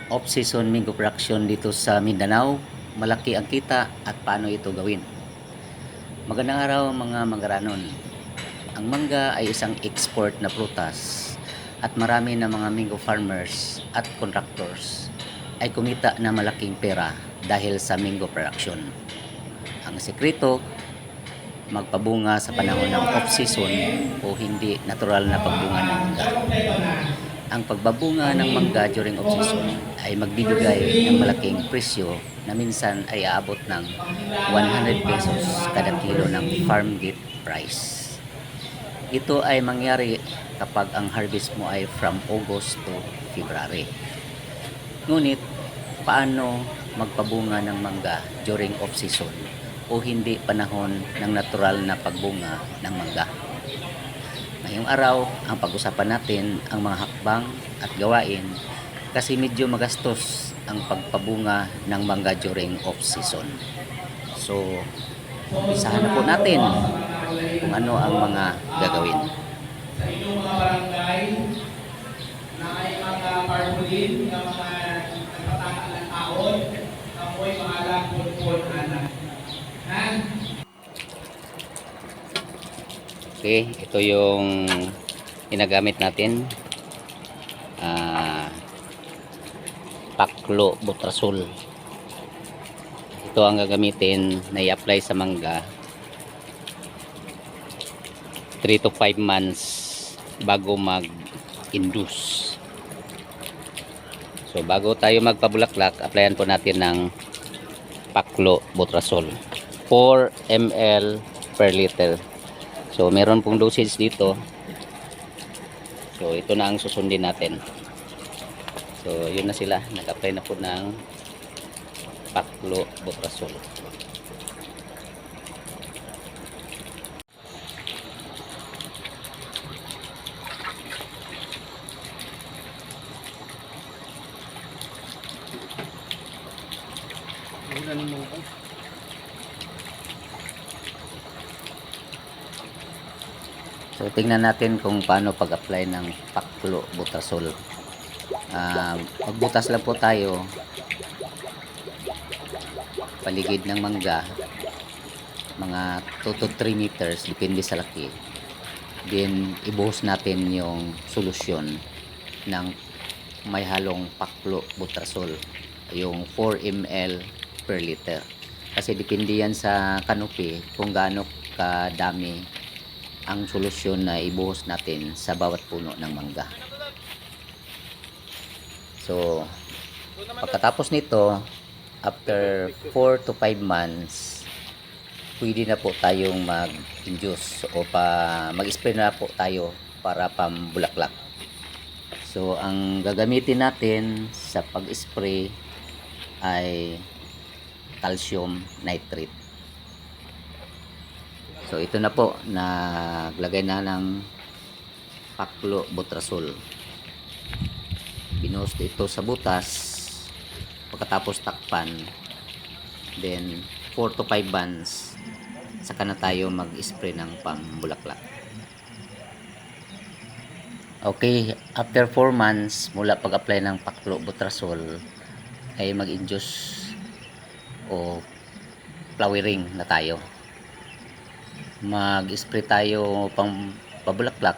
off-season mango production dito sa Mindanao, malaki ang kita at paano ito gawin. Magandang araw mga manggaranon. Ang mangga ay isang export na prutas at marami na mga mango farmers at contractors ay kumita na malaking pera dahil sa mango production. Ang sekreto, magpabunga sa panahon ng off-season o hindi natural na pagbunga ng mangga. Ang pagbabunga ng mangga during off-season ay magbibigay ng malaking presyo na minsan ay aabot ng 100 pesos kada kilo ng farm gate price. Ito ay mangyari kapag ang harvest mo ay from August to February. Ngunit, paano magpabunga ng mangga during off-season o hindi panahon ng natural na pagbunga ng mangga? Ngayong araw, ang pag-usapan natin ang mga hakbang at gawain kasi medyo magastos ang pagpabunga ng mangga during off-season. So, isahan na po natin kung ano ang mga gagawin. Sa inyong mga barangay na ay mga parpulin na mga nagpataka ng taon, amoy mga lapon-pon anak. Okay, ito yung ginagamit natin. Paklo Butrasol. Ito ang gagamitin na i-apply sa mangga 3 to 5 months bago mag-induce. So bago tayo magpabulaklak, applyan po natin ng Paklo Butrasol 4 ml per liter. So meron pong dosage dito. So ito na ang susundin natin. So yun na sila, nag-apply na po ng Paklo Butrasol. So tingnan natin kung paano pag-apply ng Paklo Butrasol. Magbutas lang po tayo paligid ng mangga, mga 2 to 3 meters depende sa laki. Then ibuhos natin yung solusyon ng may halong Paklo Butrasol, yung 4 ml per liter. Kasi depende yan sa canopy kung gaano kadami ang solusyon na ibuhos natin sa bawat puno ng mangga. So, pagkatapos nito, after 4 to 5 months, pwede na po tayong mag-induce o mag-spray na po tayo para pambulaklak. So, ang gagamitin natin sa pag-spray ay calcium nitrate. So ito na po, naglagay na ng Paklo Butrasol. Binuhos ito sa butas, pagkatapos takpan, then 4 to 5 months saka na tayo mag-spray ng pambulaklak. Okay, after 4 months mula pag-apply ng Paklo Butrasol ay mag-induce o flowering na tayo. Mag-spray tayo pang pabulaklak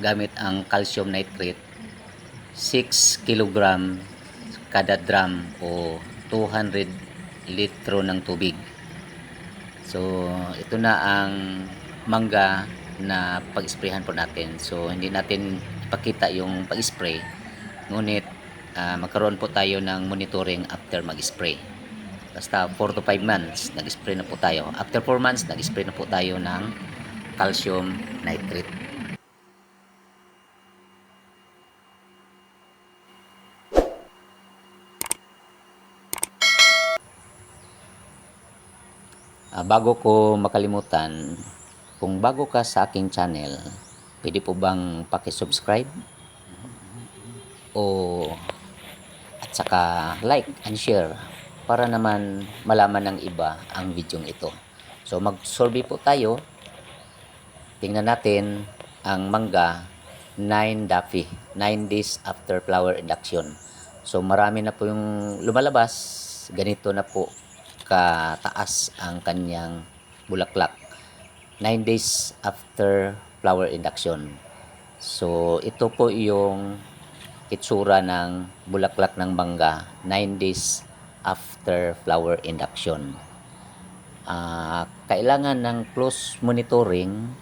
gamit ang calcium nitrate 6 kg kada drum o 200 litro ng tubig. So ito na ang mangga na pag-sprayhan po natin. So hindi natin ipakita yung pag-spray, ngunit magkaroon po tayo ng monitoring after mag-spray. Basta 4 to 5 months nag-spray na po tayo. After 4 months nag-spray na po tayo ng calcium nitrate. Bago ko makalimutan, kung bago ka sa aking channel, pwede po bang paki-subscribe o at saka like and share para naman malaman ng iba ang video ito. So mag-survey po tayo. Tingnan natin ang mangga 9 days after flower induction. So marami na po yung lumalabas. Ganito na po kataas ang kanyang bulaklak 9 days after flower induction. So ito po yung itsura ng bulaklak ng mangga 9 days after flower induction. Kailangan ng close monitoring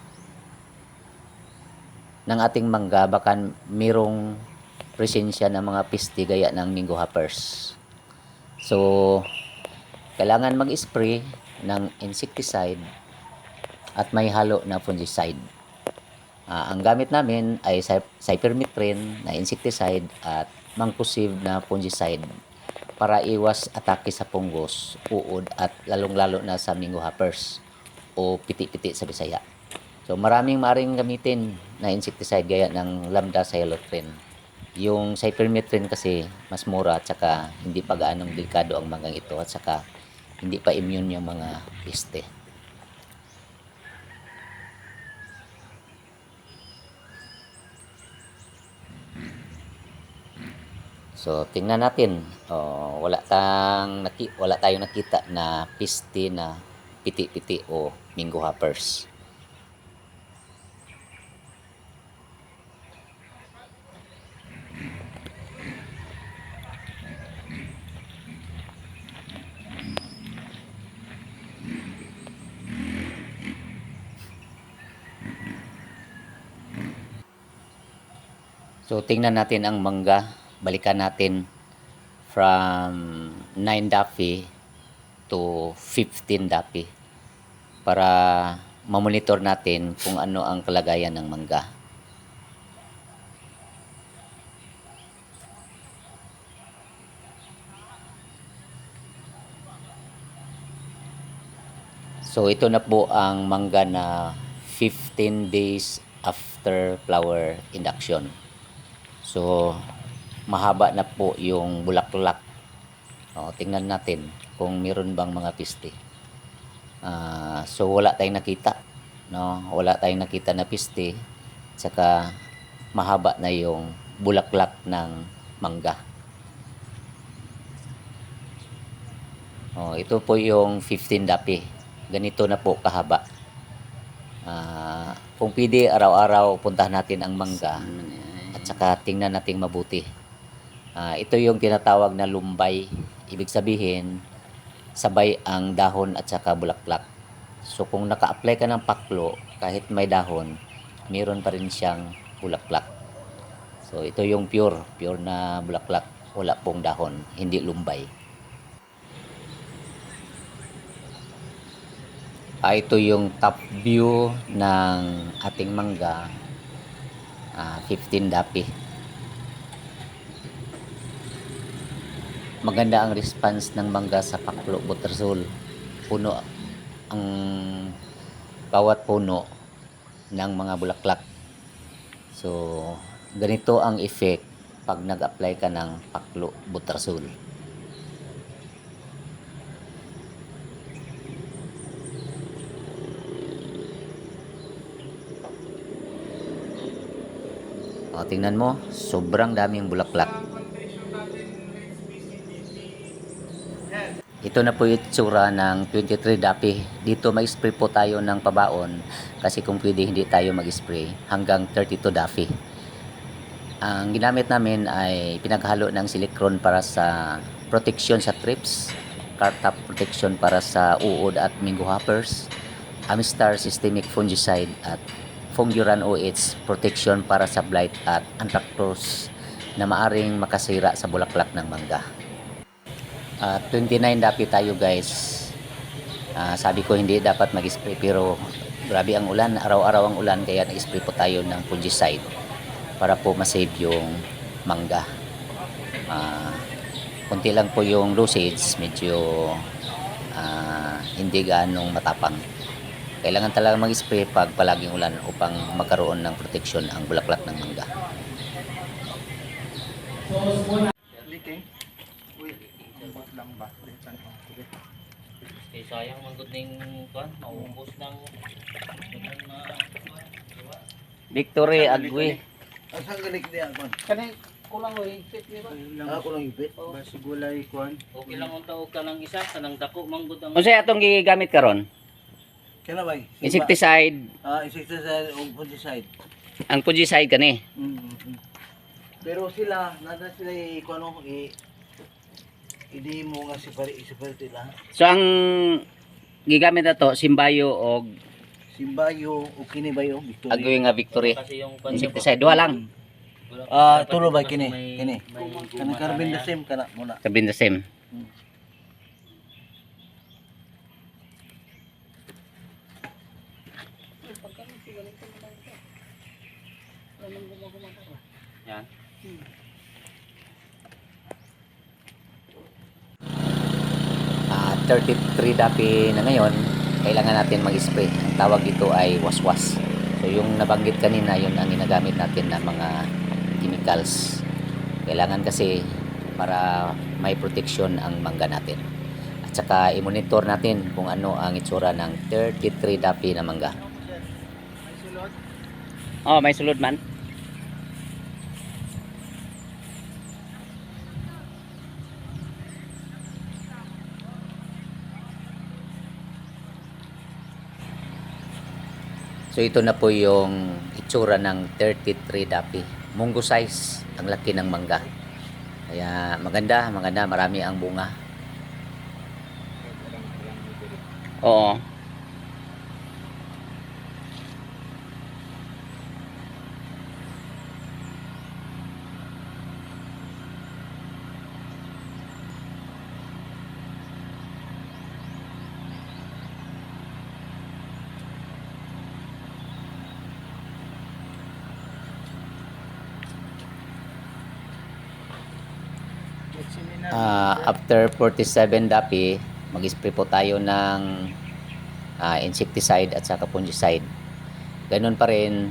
ng ating mangga, baka mirong presensya ng mga peste gaya ng Mingo Hoppers. So kailangan mag-spray ng insecticide at may halo na fungicide. Ang gamit namin ay cypermethrin na insecticide at mancozeb na fungicide para iwas atake sa punggos, uod at lalong-lalo na sa Mingo Hoppers o piti-piti sa Bisaya. So maraming maaring gamitin na insecticide gaya ng lambda cyhalothrin. Yung cypermethrin kasi mas mura at saka hindi pa gaanong delikado ang manggang ito at saka hindi pa immune yung mga peste. So tingnan natin, wala tayong nakita na piste na piti-piti o Mingo Hoppers. So tingnan natin ang mangga, balikan natin from 9 dapi to 15 dapi para mamonitor natin kung ano ang kalagayan ng mangga. So ito na po ang mangga na 15 days after flower induction. So mahaba na po yung bulaklak. Tingnan natin kung meron bang mga piste. So wala tayong nakita, no? Wala tayong nakita na piste. Saka mahaba na yung bulaklak ng mangga. Ito po yung 15 dapi. Ganito na po kahaba. Kung pwede araw-araw puntahan natin ang mangga at saka tingnan natin mabuti. Ito yung tinatawag na lumbay. Ibig sabihin, sabay ang dahon at saka bulaklak. So kung naka-apply ka ng paklo, kahit may dahon, meron pa rin siyang bulaklak. So ito yung pure na bulaklak. Wala pong dahon, hindi lumbay. Ito yung top view ng ating mangga, 15 dapi. Maganda ang response ng mangga sa paklo butersol. Puno ang bawat puno ng mga bulaklak. So ganito ang effect pag nag-apply ka ng paklo butersol. Tingnan mo, sobrang daming bulaklak. Ito na po yung itsura ng 23 dapi. Dito mag-spray po tayo ng pabaon kasi kung pwede hindi tayo mag-spray hanggang 32 dapi. Ang ginamit namin ay pinaghalo ng silicone para sa protection sa thrips, cartap protection para sa uod at Mingo Hoppers, Amistar systemic fungicide at Funguran OH protection para sa blight at anthracnose na maaring makasira sa bulaklak ng mangga. 29 dapi tayo guys. Sabi ko hindi dapat mag-spray pero grabe ang ulan, araw-araw ang ulan kaya nag-spray po tayo ng fungicide para po masave yung mangga. Kunti lang po yung dosage, medyo hindi ganong matapang. Kailangan talaga mag-spray pag palaging ulan upang magkaroon ng proteksyon ang bulaklak ng mangga. Sayang manggod ning kuan, maubos ng Victory Agwi. Asa galing diya kon? Kani dako lang o higpit di ba? Ako lang ipit. Oh. Basi gulay kuan. Okay lang unta og kanang isa kanang dako manggod ang Unsay atong gigamit karon? Kaya ba? Insecticide, Insecticide o fungicide. ang fungicide kani. Pero sila, nada sila kuan hindi mo nga separate lang. So ang gigamit nato simbayo og Simbayo o kinibayo, Victoria. agoy nga victory. kasi yung Insecticide duha lang. Tulo ba kini? Kini. Kanang carbon the same kana muna. Sabihin the same. Yan. 33 dapi na ngayon, kailangan natin mag-spray. Ang tawag dito ay waswas. So yung nabanggit kanina, yun ang ginagamit natin na mga chemicals. Kailangan kasi para may protection ang mangga natin. At saka i-monitor natin kung ano ang itsura ng 33 dapi na mangga. Oh, may sulod man. So ito na po yung itsura ng 33 dapi. Munggo size, ang laki ng mangga. Kaya maganda, marami ang bunga. Oo. After 47 dapi, mag-spray po tayo ng insecticide at saka fungicide. Ganun pa rin,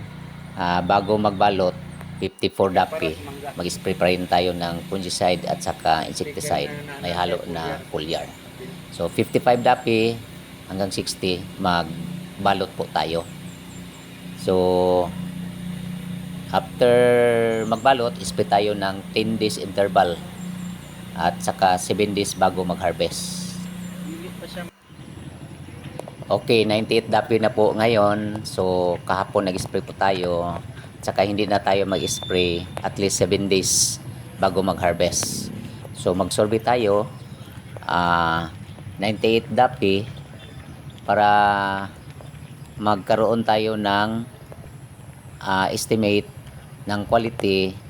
bago magbalot, 54 dapi, mag-spray pa rin tayo ng fungicide at saka insecticide. May halo na foliar. So 55 dapi hanggang 60, magbalot po tayo. So after magbalot, spray tayo ng 10 days interval at saka 7 days bago mag-harvest. Okay, 98 dapi na po ngayon. So kahapon nag-spray po tayo. At saka hindi na tayo mag-spray at least 7 days bago mag-harvest. So mag-survey tayo 98 dapi para magkaroon tayo ng estimate ng quality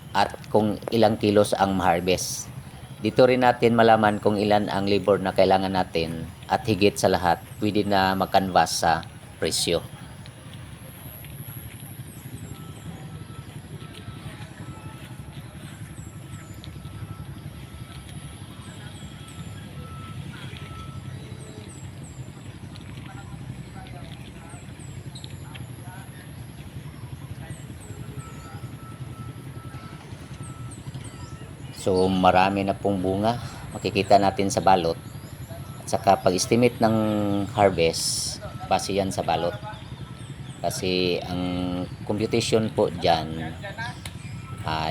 at kung ilang kilos ang ma-harvest. Dito rin natin malaman kung ilan ang labor na kailangan natin at higit sa lahat, pwede na mag-canvas sa presyo. So marami na pong bunga, makikita natin sa balot. At saka pag-estimate ng harvest, base yan sa balot. Kasi ang computation po dyan,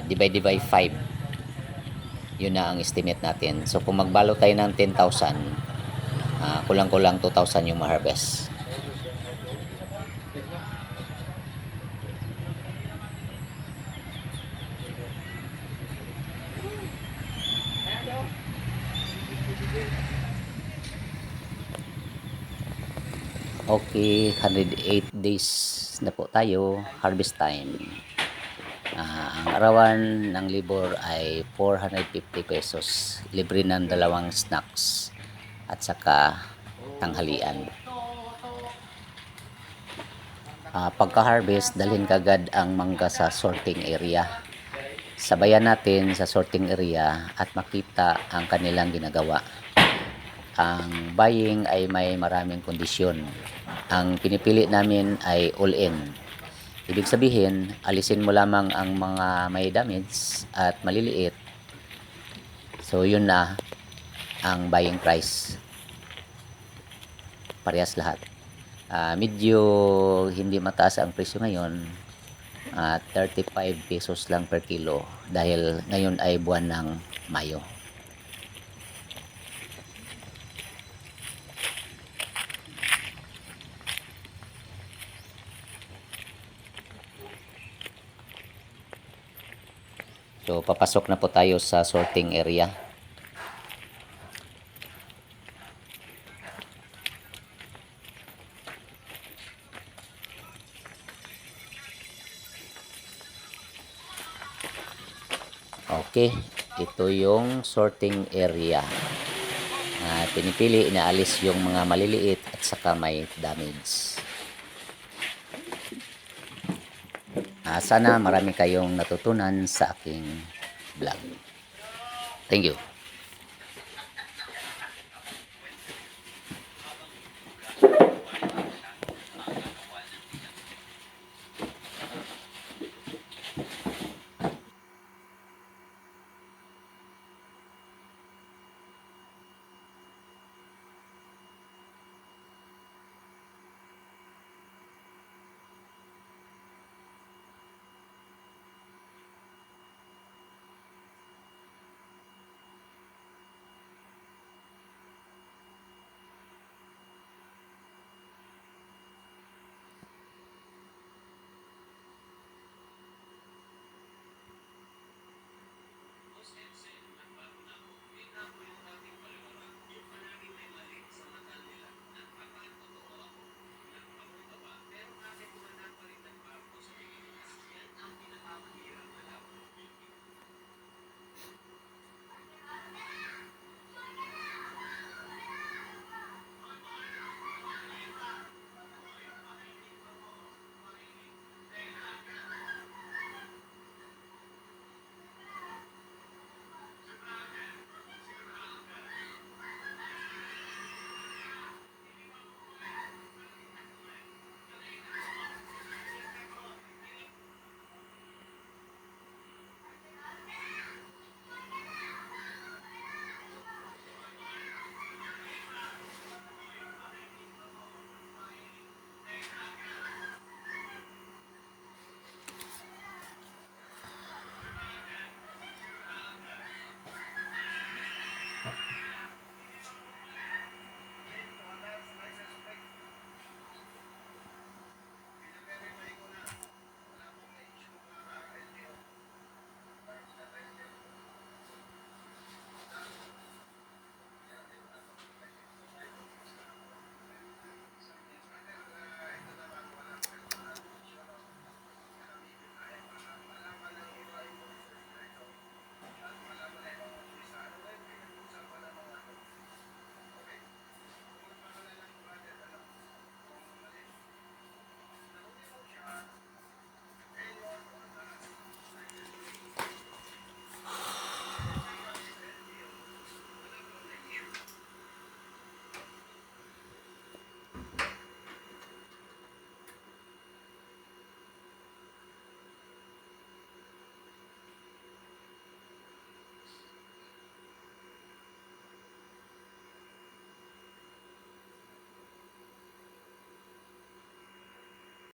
divide by 5. Yun na ang estimate natin. So kung magbalot tayo ng 10,000, kulang-kulang 2,000 yung ma-harvest. Okay, 108 days na po tayo, harvest time. Ang arawan ng libor ay 450 pesos. Libre ng 2 snacks at saka tanghalian. Pagka-harvest, dalhin kagad ang mangga sa sorting area. Sabayan natin sa sorting area at makita ang kanilang ginagawa. Ang buying ay may maraming kondisyon. Ang pinipili namin ay all-in. Ibig sabihin, alisin mo lamang ang mga may damage at maliliit. So yun na ang buying price. Parehas lahat. Medyo hindi mataas ang presyo ngayon at 35 pesos lang per kilo dahil ngayon ay buwan ng Mayo. So papasok na po tayo sa sorting area. Okay, ito yung sorting area. Pinipili, inaalis yung mga maliliit at saka may damage. Sana marami kayong natutunan sa aking vlog. Thank you.